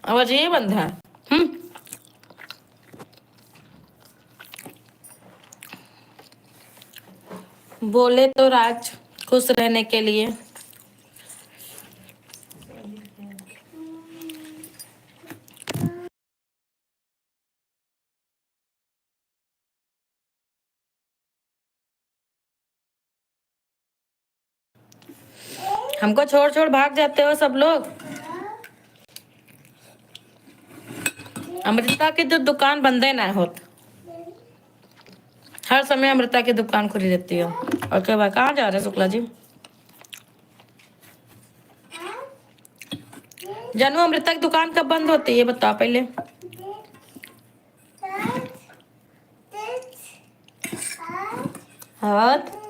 आवाज ये बंद है। बोले तो राज खुश रहने के लिए। हमको छोड़ छोड़ भाग जाते हो सब लोग। अमृता की तो दुकान बंदे ना होत, हर समय अमृता की दुकान खुली रहती है। ओके भाई, कहाँ जा रहे हैं शुक्ला जी? जानू, अमृता की दुकान कब बंद होती है बताओ पहले। हाथ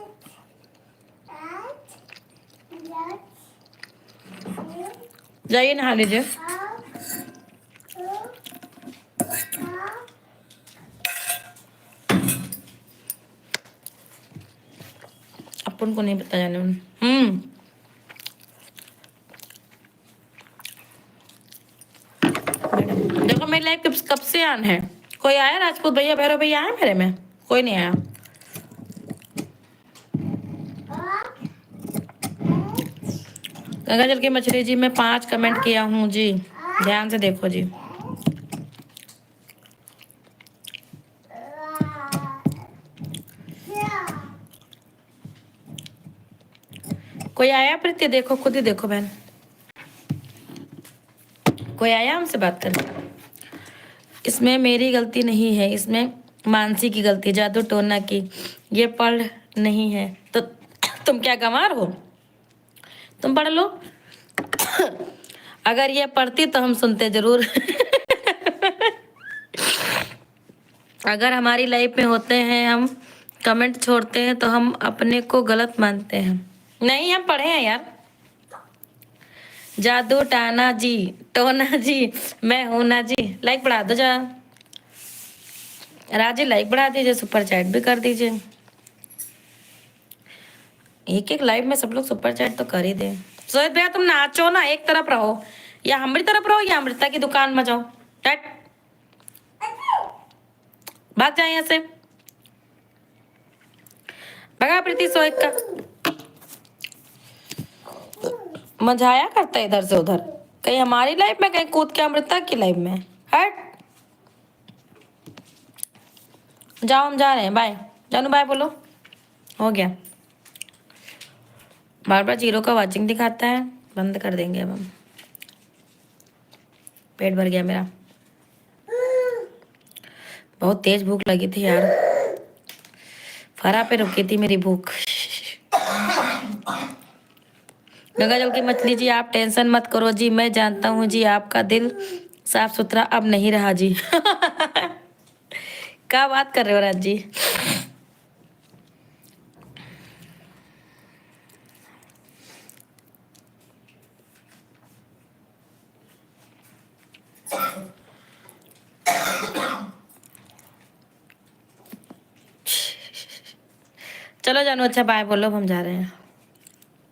जाइए नहा लीजिए। अपन को नहीं पता जाने। देखो मेरी लाइफ कब से ऑन है। कोई आया? राजपूत भैया, भैरव भैया आया मेरे में? कोई नहीं आया। गंगा जल की मछली जी, मैं 5 कमेंट किया हूँ जी, ध्यान से देखो जी। कोई आया प्रीति? देखो, खुद ही देखो बहन, कोई आया हमसे बात करने? इसमें मेरी गलती नहीं है, इसमें मानसी की गलती, जादू टोना की। ये पढ़ नहीं है तो तुम क्या गंवार हो? तुम पढ़ लो। अगर ये पढ़ती तो हम सुनते जरूर। अगर हमारी लाइफ में होते हैं, हम कमेंट छोड़ते हैं तो हम अपने को गलत मानते हैं। नहीं, हम पढ़े हैं यार। जादू टाना जी, टोना जी, मैं हूं ना जी। लाइक बढ़ा दो जा राजी, लाइक बढ़ा दीजिए, सुपर चैट भी कर दीजिए। एक एक लाइव में सब लोग सुपर चैट तो कर ही दे। सोहित भैया तुम नाचो ना, एक तरफ रहो, या हमारी तरफ रहो या अमृता की दुकान में जाओ। टट, भाग जाए यहाँ से, भगा प्रीति सोहित का। मजाया करता है इधर से उधर, कहीं हमारी लाइफ में, कहीं कूद के अमृता की लाइफ में। हट जाओ, हम जा रहे हैं, बाय। जानू बाय बोलो, हो गया। बार बार जीरो का वाचिंग दिखाता है, बंद कर देंगे अब हम। पेट भर गया मेरा, बहुत तेज भूख लगी थी यार, फरा पे रुकी थी मेरी भूख। गंगा जल की मछली जी, आप टेंशन मत करो जी, मैं जानता हूँ जी आपका दिल साफ सुथरा अब नहीं रहा जी। क्या बात कर रहे हो राज जी? चलो जानू, अच्छा बाय बोलो, हम जा रहे हैं।